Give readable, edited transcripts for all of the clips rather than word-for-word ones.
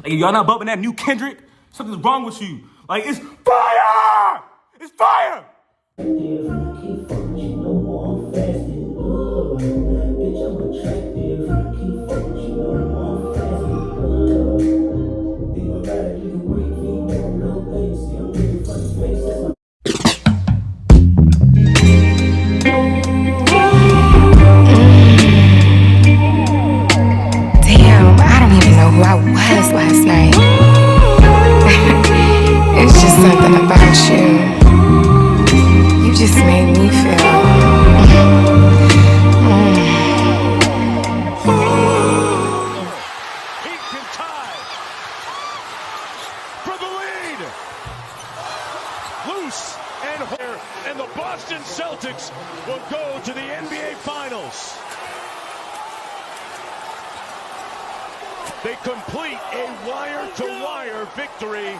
Like, if y'all not bumping that new Kendrick, something's wrong with you. Like, it's fire! It's fire! Damn, I don't even know who I was last night. It's just something about you. You just made me feel. He can tie for the lead. Loose and the Boston Celtics will go to the NBA Finals. They complete a wire-to-wire victory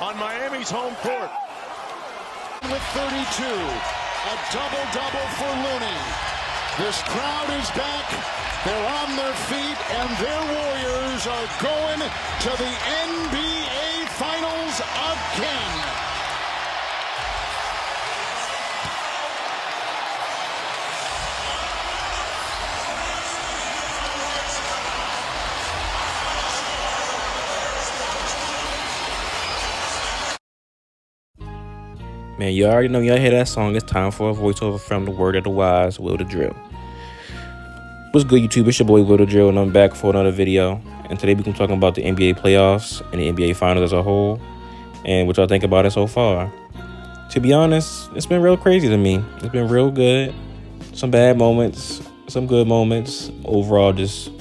on Miami's home court. With 32, a double-double for Looney. This crowd is back. They're on their feet, and their Warriors are going to the NBA Finals again. Man, you already know, y'all hear that song. It's time for a voiceover from the Word of the Wise, Will the Drill. What's good, YouTube? It's your boy, Will the Drill, and I'm back for another video. And today we're going to be talking about the NBA playoffs and the NBA Finals as a whole, and what y'all think about it so far. To be honest, it's been real crazy to me. It's been real good. Some bad moments, some good moments. Overall, just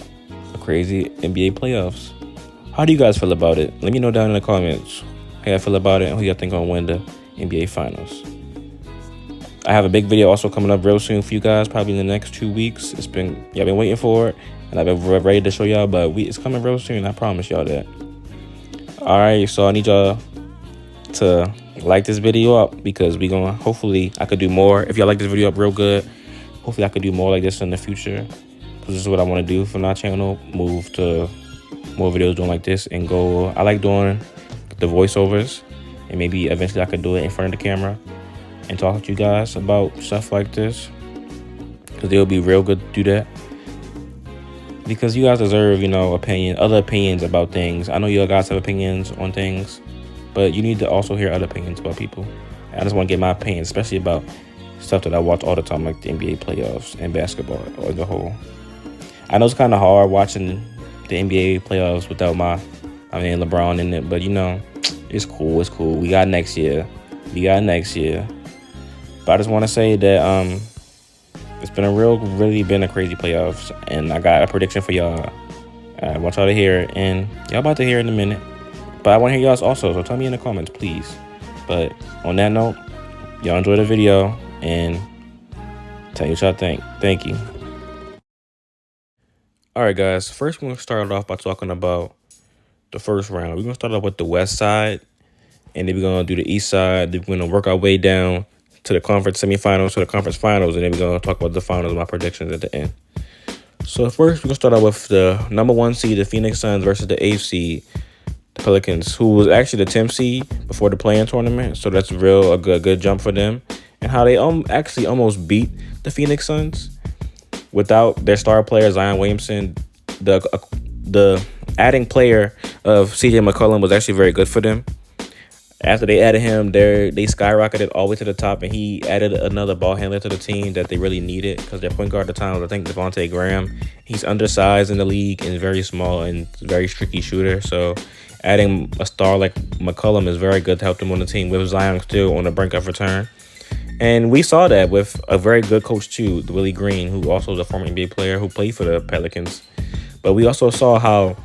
a crazy NBA playoffs. How do you guys feel about it? Let me know down in the comments how y'all feel about it and who y'all think gonna win the NBA Finals. I have a big video also coming up real soon for you guys, probably in the next 2 weeks. Y'all been waiting for it, and I've been ready to show y'all, but it's coming real soon. I promise y'all that. All right, so I need y'all to like this video up, because hopefully I could do more. If y'all like this video up real good, hopefully I could do more like this in the future. This is what I want to do for my channel, move to more videos doing like this, and go. I like doing the voiceovers, and maybe eventually I could do it in front of the camera and talk to you guys about stuff like this, because it'll be real good to do that, because you guys deserve, other opinions about things. I know you guys have opinions on things, but you need to also hear other opinions about people. I just want to get my opinion, especially about stuff that I watch all the time, like the NBA playoffs and basketball as a whole. I know it's kind of hard watching the NBA playoffs without LeBron in it, but it's cool. It's cool. We got next year. But I just want to say that it's been really been a crazy playoffs, and I got a prediction for y'all. I want y'all to hear it, and y'all about to hear it in a minute. But I want to hear y'all's also, so tell me in the comments, please. But on that note, y'all enjoy the video, and tell me what y'all think. Thank you. All right, guys. First, we're going to start off by talking about the first round. We're going to start off with the west side, and then we're going to do the east side. Then we're going to work our way down to the conference semifinals, to the conference finals, and then we're going to talk about the finals, my predictions at the end. So first, we're going to start out with the number 1 seed, the Phoenix Suns, versus the 8th seed, the Pelicans, who was actually the 10th seed before the play-in tournament. So that's a good jump for them. And how they actually almost beat the Phoenix Suns without their star player, Zion Williamson. The adding player of CJ McCollum was actually very good for them. After they added him, they skyrocketed all the way to the top, and he added another ball handler to the team that they really needed, because their point guard at the time was, I think, Devontae Graham. He's undersized in the league and very small and very streaky shooter. So adding a star like McCollum is very good to help them on the team, with Zion still on the brink of return. And we saw that with a very good coach too, Willie Green, who also is a former NBA player who played for the Pelicans. But we also saw how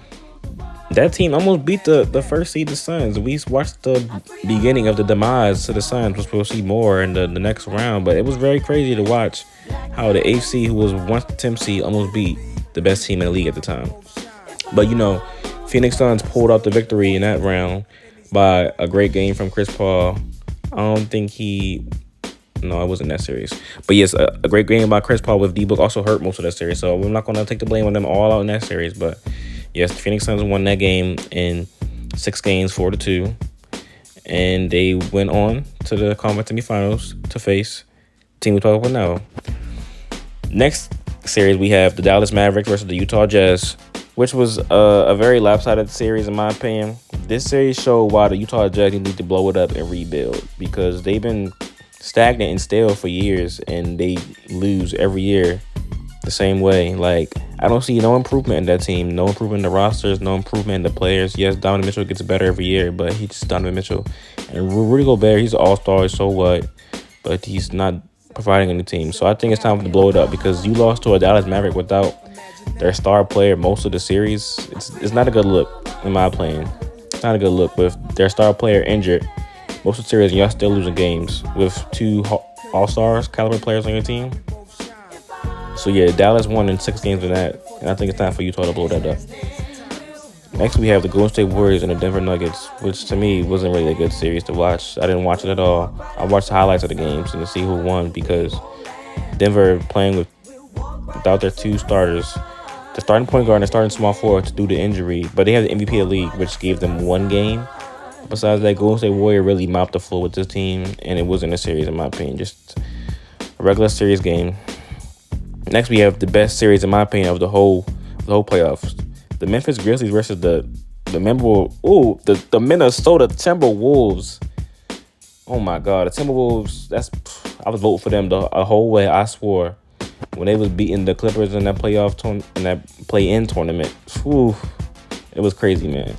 that team almost beat the first seed, the Suns. We watched the beginning of the demise to the Suns, which we'll see more in the next round. But it was very crazy to watch how the 8th seed, who was once the 10th seed, almost beat the best team in the league at the time. But, Phoenix Suns pulled out the victory in that round by a great game from Chris Paul. I don't think No, it wasn't that series. But yes, a great game by Chris Paul, with D-Book also hurt most of that series. So we're not going to take the blame on them all out in that series. But Yes, the Phoenix Suns won that game in 6 games, 4-2. And they went on to the conference semifinals to face the team we talked about now. Next series, we have the Dallas Mavericks versus the Utah Jazz, which was a very lopsided series in my opinion. This series showed why the Utah Jazz need to blow it up and rebuild, because they've been stagnant and stale for years, and they lose every year the same way. Like, I don't see no improvement in that team, no improvement in the rosters, no improvement in the players. Yes, Donovan Mitchell gets better every year, but he's just Donovan Mitchell. And Rudy Gobert, he's an all-star, so what? But he's not providing any team. So I think it's time to blow it up, because you lost to a Dallas Maverick without their star player most of the series. It's not a good look, in my opinion. It's not a good look with their star player injured most of the series, and y'all still losing games with 2 all-stars caliber players on your team. So yeah, Dallas won in 6 games in that, and I think it's time for Utah to blow that up. Next, we have the Golden State Warriors and the Denver Nuggets, which to me wasn't really a good series to watch. I didn't watch it at all. I watched the highlights of the games and to see who won, because Denver playing without their 2 starters, the starting point guard and the starting small forward due to injury, but they have the MVP of the league, which gave them 1 game. Besides that, Golden State Warrior really mopped the floor with this team, and it wasn't a series in my opinion, just a regular series game. Next, we have the best series in my opinion of the whole playoffs. The Memphis Grizzlies versus the Minnesota Timberwolves. Oh my God, the Timberwolves. I was voting for them the whole way. I swore when they was beating the Clippers in that play-in tournament. Whew, it was crazy, man.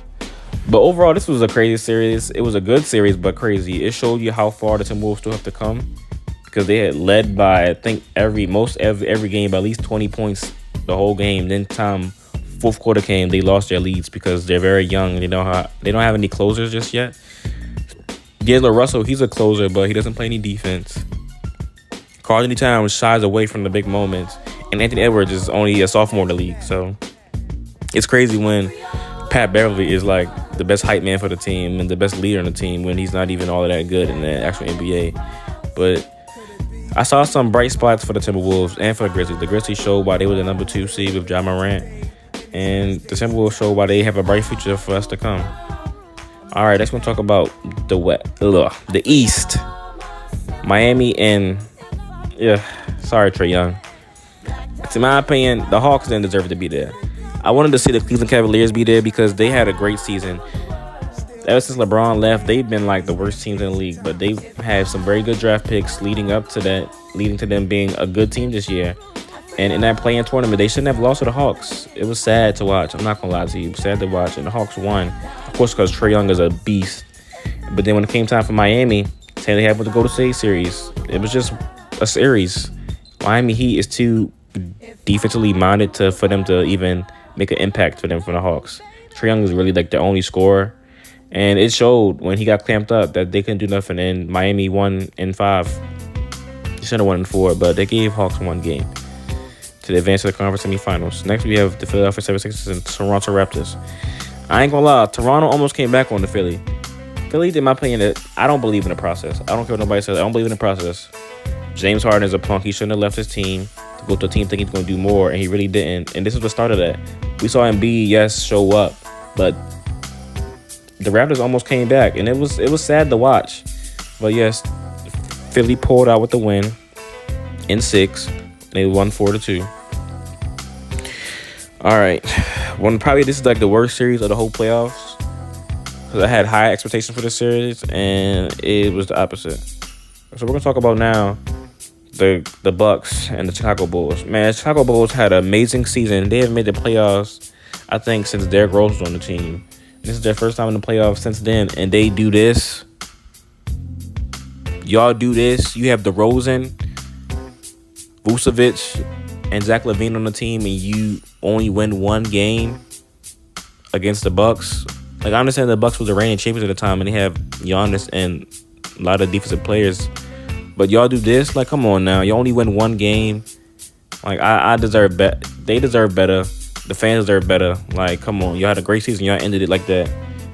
But overall, this was a crazy series. It was a good series, but crazy. It showed you how far the Timberwolves still have to come, because they had led by, I think, every game by at least 20 points the whole game. Then time fourth quarter came, they lost their leads because they're very young and they don't have any closers just yet. D'Angelo Russell, he's a closer, but he doesn't play any defense. Karl-Anthony Towns shies away from the big moments, and Anthony Edwards is only a sophomore in the league. So it's crazy when Pat Beverly is like the best hype man for the team and the best leader on the team when he's not even all of that good in the actual NBA. But I saw some bright spots for the Timberwolves and for the Grizzlies. The Grizzlies showed why they were the number 2 seed with Ja Morant, and the Timberwolves showed why they have a bright future for us to come. All right, next we're going to talk about the East. Miami and, sorry, Trae Young. In my opinion, the Hawks didn't deserve to be there. I wanted to see the Cleveland Cavaliers be there because they had a great season. Ever since LeBron left, they've been like the worst teams in the league, but they've had some very good draft picks leading to them being a good team this year. And in that play-in tournament, they shouldn't have lost to the Hawks. It was sad to watch. I'm not going to lie to you. It was sad to watch. And the Hawks won, of course, because Trae Young is a beast. But then when it came time for Miami, saying they had to go to State Series, it was just a series. Miami Heat is too defensively minded for them to even make an impact for them from the Hawks. Trae Young is really like their only scorer. And it showed when he got clamped up that they couldn't do nothing. And Miami won in 5. They should have won in 4, but they gave Hawks 1 game to advance to the conference semifinals. Next, we have the Philadelphia 76ers and Toronto Raptors. I ain't gonna lie, Toronto almost came back on the Philly. Philly, in my opinion, I don't believe in the process. I don't care what nobody says. I don't believe in the process. James Harden is a punk. He shouldn't have left his team to go to a team thinking he's going to do more, and he really didn't. And this was the start of that. We saw Embiid, show up, but the Raptors almost came back, and it was sad to watch. But yes, Philly pulled out with the win in 6. They won 4-2. All right, probably this is like the worst series of the whole playoffs, because I had high expectations for this series, and it was the opposite. So we're gonna talk about now the Bucks and the Chicago Bulls. Man, the Chicago Bulls had an amazing season. They have made the playoffs, I think, since Derrick Rose was on the team. This is their first time in the playoffs since then, and they do this. Y'all do this. You have DeRozan, Vucevic, and Zach LaVine on the team, and you only win 1 game against the Bucks. Like, I understand the Bucks was the reigning champions at the time, and they have Giannis and a lot of defensive players. But y'all do this? Like, come on now. You only win 1 game. Like, I deserve better. They deserve better. The fans deserve better. Like, come on. Y'all had a great season. Y'all ended it like that.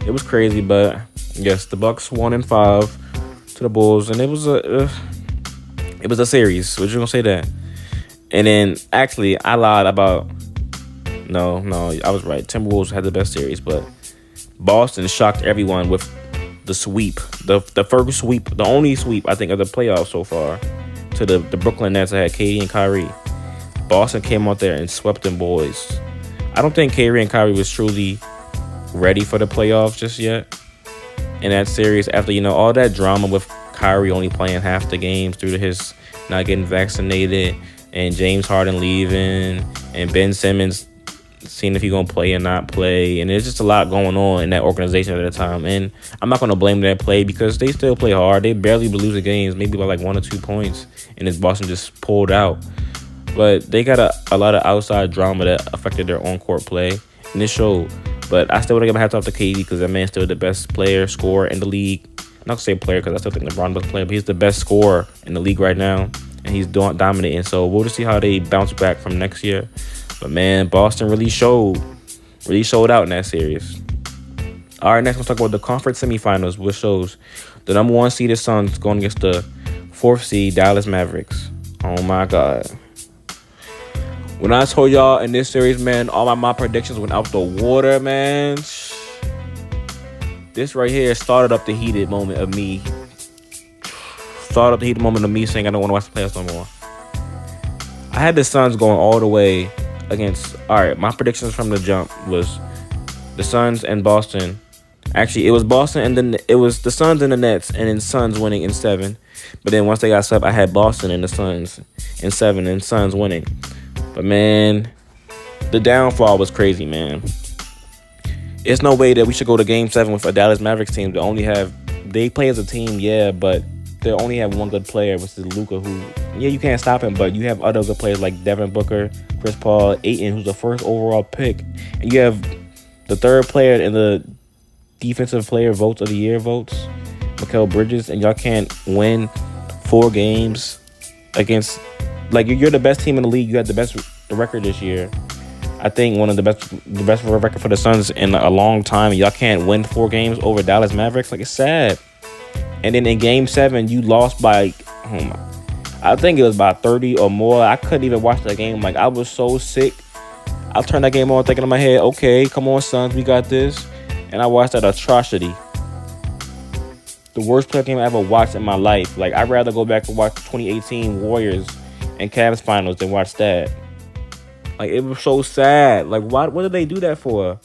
It was crazy, but yes, the Bucks won in 5 to the Bulls, and it was a series. What you gonna say that? And then, actually, I lied about No, I was right. Timberwolves had the best series, but Boston shocked everyone with the sweep, the first sweep, the only sweep I think of the playoffs so far, to the Brooklyn Nets that had KD and Kyrie. Boston came out there and swept them boys. I don't think Kyrie and Kyrie was truly ready for the playoffs just yet in that series after, all that drama with Kyrie only playing half the games due to his not getting vaccinated and James Harden leaving and Ben Simmons seeing if he's going to play or not play. And there's just a lot going on in that organization at the time. And I'm not going to blame that play because they still play hard. They barely lose the games, maybe by like 1 or 2 points. And this Boston just pulled out. But they got a lot of outside drama that affected their on-court play. And it showed. But I still want to give my hats off to KD because that man's still the best player, scorer in the league. I'm not going to say player because I still think LeBron does play, but he's the best scorer in the league right now. And he's dominating. So we'll just see how they bounce back from next year. But, man, Boston really showed out in that series. All right, next we'll talk about the conference semifinals, which shows the number 1 seeded Suns going against the 4th seed Dallas Mavericks. Oh, my God. When I told y'all in this series, man, all my predictions went out the water, man. This right here started up the heated moment of me. Saying I don't want to watch the playoffs no more. I had the Suns going all the way against... All right, my predictions from the jump was the Suns and Boston. Actually, it was Boston and then it was the Suns and the Nets and then Suns winning in 7. But then once they got swept, I had Boston and the Suns in 7 and Suns winning. But, man, the downfall was crazy, man. It's no way that we should go to Game 7 with a Dallas Mavericks team that they play as a team, yeah, but they only have one good player, which is Luka, who, yeah, you can't stop him, but you have other good players like Devin Booker, Chris Paul, Ayton, who's the first overall pick. And you have the third player in the defensive player votes of the year votes, Mikal Bridges, and y'all can't win 4 games against... Like, you're the best team in the league. You had the best record this year. I think one of the best record for the Suns in a long time. Y'all can't win 4 games over Dallas Mavericks. Like, it's sad. And then in Game 7, you lost by, I think it was by 30 or more. I couldn't even watch that game. Like, I was so sick. I turned that game on thinking in my head, okay, come on, Suns, we got this. And I watched that atrocity. The worst playoff game I ever watched in my life. Like, I'd rather go back and watch 2018 Warriors and Cavs finals than watch that. Like, it was so sad. Like, what did they do that for?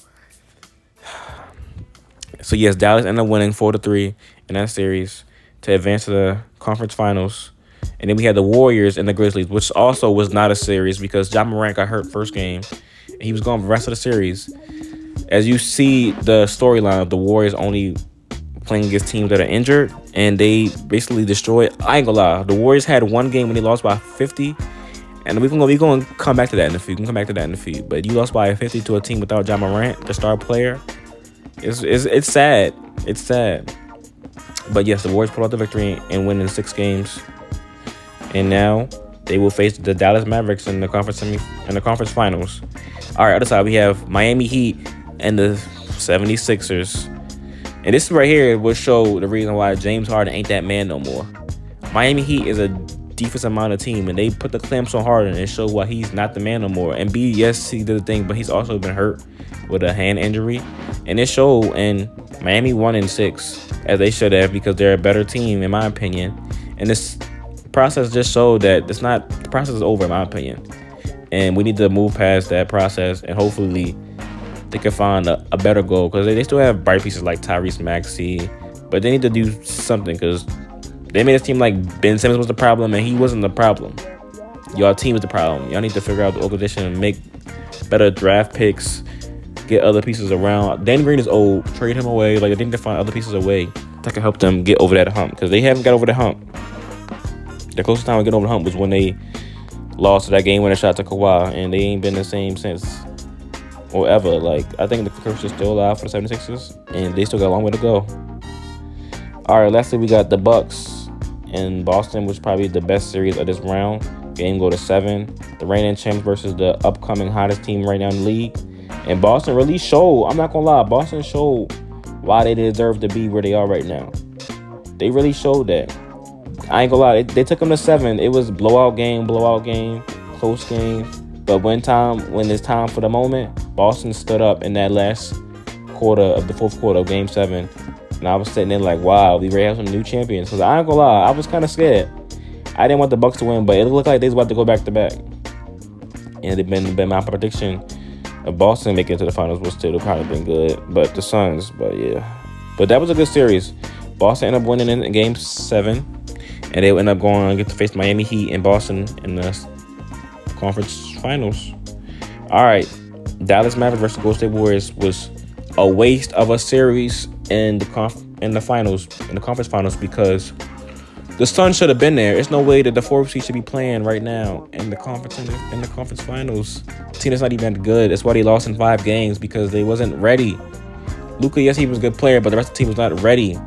So, yes, Dallas ended up winning 4-3 in that series to advance to the conference finals. And then we had the Warriors and the Grizzlies, which also was not a series because Ja Morant got hurt first game. And he was gone for the rest of the series. As you see the storyline of the Warriors only playing against teams that are injured, and they basically destroyed. I ain't gonna lie, the Warriors had one game when they lost by 50, and we're gonna come back to that in a few. But you lost by 50 to a team without Ja Morant, the star player. It's sad. It's sad. But yes, the Warriors pulled out the victory and win in 6 games, and now they will face the Dallas Mavericks in the conference finals. All right, other side we have Miami Heat and the 76ers. And this right here will show the reason why James Harden ain't that man no more. Miami Heat is a defensive-minded team, and they put the clamps on Harden and show why he's not the man no more. And B, yes, he did the thing, but he's also been hurt with a hand injury. And it showed, and Miami won in 6, as they should have, because they're a better team, in my opinion. And this process just showed that the process is over, in my opinion. And we need to move past that process, and hopefully they can find a better goal, because they still have bright pieces like Tyrese Maxey, but they need to do something, because they made it seem like Ben Simmons was the problem, and he wasn't the problem. Y'all team is the problem. Y'all need to figure out the organization and make better draft picks, get other pieces around. Danny Green is old. Trade him away. Like, they need to find other pieces away that can help them get over that hump, because they haven't got over the hump. The closest time to get over the hump was when they lost to that game-winning shot to Kawhi, and they ain't been the same since. Or ever. Like, I think the curse is still alive for the 76ers, and they still got a long way to go. All right, lastly, we got the Bucks in Boston, which is probably the best series of this round. Game go to 7. The reigning champs versus the upcoming hottest team right now in the league. And Boston really showed, I'm not going to lie, Boston showed why they deserve to be where they are right now. They really showed that. I ain't going to lie, they took them to 7. It was blowout game, close game. But when it's time for the moment, Boston stood up in that last quarter of the fourth quarter of Game 7. And I was sitting there like, wow, we ready to have some new champions. Because I ain't gonna lie, I was kind of scared. I didn't want the Bucks to win, but it looked like they was about to go back to back. And it been my prediction of Boston making it to the finals was still probably been good. But the Suns, but yeah. But that was a good series. Boston ended up winning in Game 7. And they end up going to get to face Miami Heat and Boston in the conference finals. All right. Dallas Mavericks versus Golden State Warriors was a waste of a series in the conference finals because the Suns should have been there. There's no way that the 4th seed should be playing right now in the conference finals. The team is not even good. That's why they lost in 5 games because they wasn't ready. Luka, yes, he was a good player, but the rest of the team was not ready.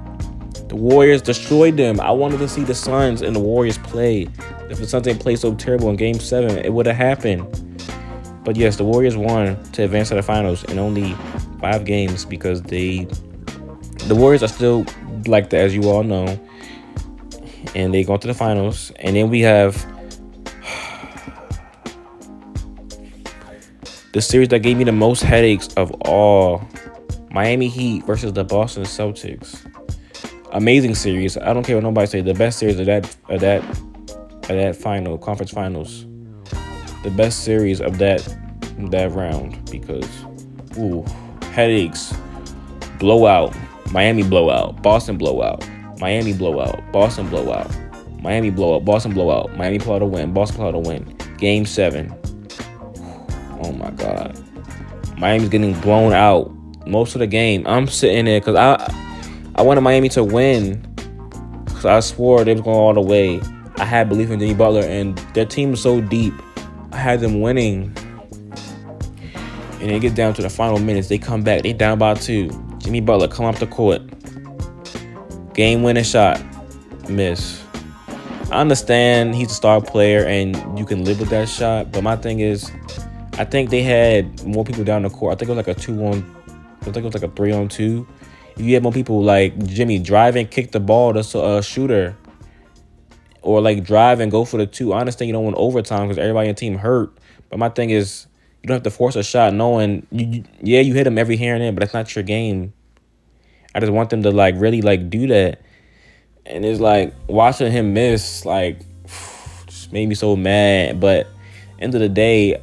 The Warriors destroyed them. I wanted to see the Suns and the Warriors play. If the Suns didn't play so terrible in Game 7, it would have happened. But yes, the Warriors won to advance to the finals in only 5 games because the Warriors are still like that, as you all know. And they go to the finals. And then we have the series that gave me the most headaches of all. Miami Heat versus the Boston Celtics. Amazing series. I don't care what nobody say. The best series of that conference finals. The best series of that round because headaches. Blowout. Miami blowout. Boston blowout. Miami blowout. Boston blowout. Miami blowout. Boston blowout. Miami pull out a win. Boston pull out a win. Game 7. Oh my God. Miami's getting blown out most of the game. I'm sitting there because I wanted Miami to win because I swore they was going all the way. I had belief in Jimmy Butler and their team was so deep. I had them winning. And they get down to the final minutes. They come back. They down by 2. Jimmy Butler come up the court. Game winning shot. Miss. I understand he's a star player and you can live with that shot. But my thing is, I think they had more people down the court. I think it was like a 3-on-2. If you had more people like Jimmy drive and kick the ball to a shooter. Or like drive and go for the 2. I understand you don't want overtime because everybody in the team hurt. But my thing is, you don't have to force a shot knowing, you hit them every here and there, but that's not your game. I just want them to like really like do that. And it's like watching him miss, like, just made me so mad. But end of the day,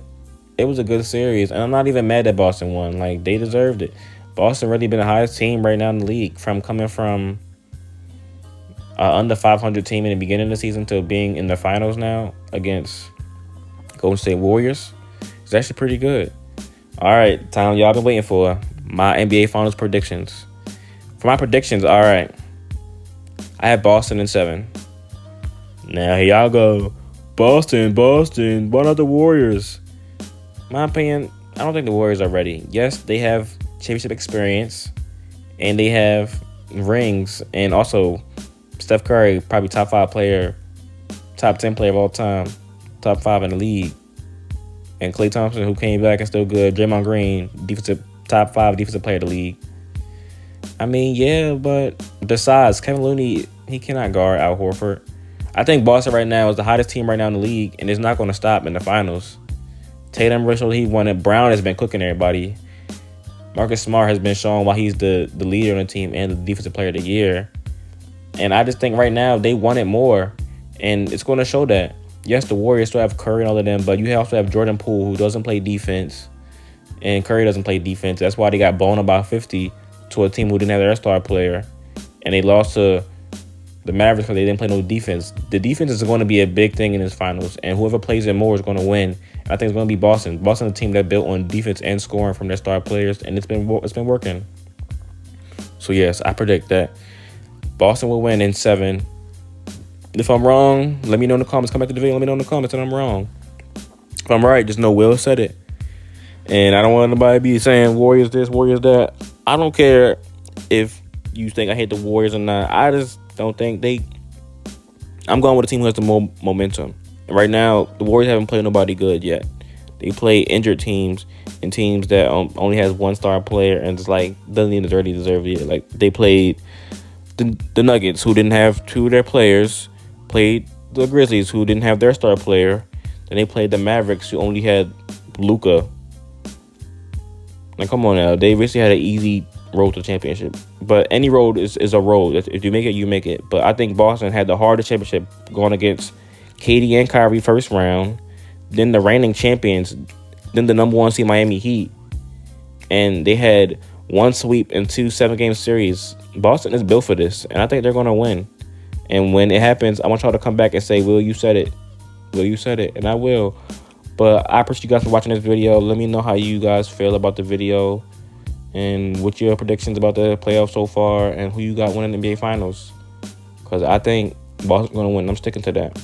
it was a good series. And I'm not even mad that Boston won. Like, they deserved it. Boston really been the highest team right now in the league coming from under 500 team in the beginning of the season to being in the finals now against Golden State Warriors. It's actually pretty good. All right, time y'all been waiting for. My NBA Finals predictions. For my predictions, all right. I have Boston in 7. Now, here y'all go. Boston. Why not the Warriors? My opinion, I don't think the Warriors are ready. Yes, they have championship experience. And they have rings. And also, Steph Curry, probably top 10 player of all time. Top 5 in the league. And Klay Thompson, who came back and still good. Draymond Green, top 5 defensive player of the league. I mean, yeah, but the size, Kevin Looney, he cannot guard Al Horford. I think Boston right now is the hottest team right now in the league, and it's not going to stop in the finals. Tatum, Russell, he won it. Brown has been cooking everybody. Marcus Smart has been shown why he's the leader on the team and the defensive player of the year. And I just think right now they want it more, and it's going to show that. Yes, the Warriors still have Curry and all of them, but you also have Jordan Poole, who doesn't play defense, and Curry doesn't play defense. That's why they got blown about 50 to a team who didn't have their star player, and they lost to the Mavericks because they didn't play no defense. The defense is going to be a big thing in this finals, and whoever plays it more is going to win. And I think it's going to be Boston. Boston's a team that built on defense and scoring from their star players, and it's been working. So yes, I predict that Boston will win in 7. If I'm wrong, let me know in the comments. Come back to the video, let me know in the comments that I'm wrong. If I'm right, just know Will said it. And I don't want anybody to be saying Warriors this, Warriors that. I don't care if you think I hate the Warriors or not. I just don't think I'm going with a team who has the more momentum. And right now, the Warriors haven't played nobody good yet. They play injured teams and teams that only has one star player and just like doesn't even deserve it. Like they played the Nuggets, who didn't have 2 of their players. Played the Grizzlies, who didn't have their star player. Then they played the Mavericks, who only had Luka. Like, come on now. They basically had an easy road to the championship. But any road is a road. If you make it, you make it. But I think Boston had the hardest championship going against KD and Kyrie first round, then the reigning champions, then the number 1 seed Miami Heat. And they had 1 sweep and 2 7-game series. Boston is built for this, and I think they're going to win. And when it happens, I want y'all to come back and say, Will, you said it. Will, you said it. And I will. But I appreciate you guys for watching this video. Let me know how you guys feel about the video and what your predictions about the playoffs so far and who you got winning the NBA Finals. Because I think Boston's going to win. I'm sticking to that.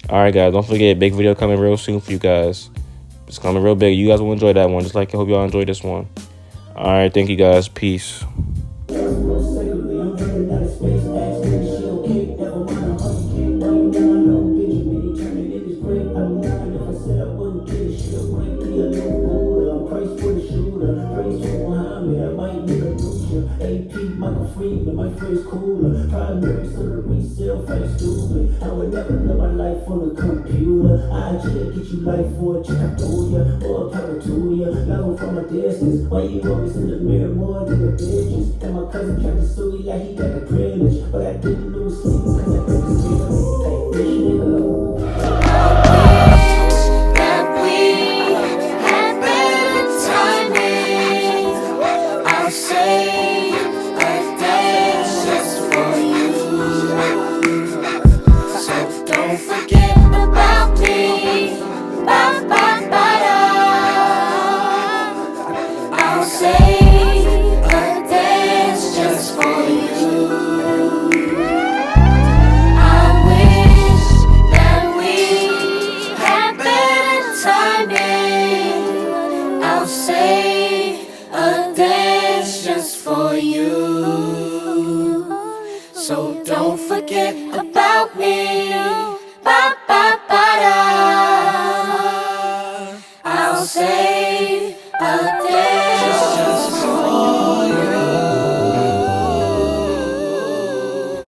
All right, guys. Don't forget, big video coming real soon for you guys. It's coming real big. You guys will enjoy that one, just like I hope y'all enjoy this one. All right. Thank you, guys. Peace. My face cooler, primary so the resale face stupid. I would never live my life on the computer. I just get you life for a check to ya or a power to ya. Love from a distance. Why you always in the mirror more than the bitches? And my cousin tried to sue you like he got the privilege, but I didn't lose sleep cause I couldn't feel it. Hey, bitch, nigga. So don't forget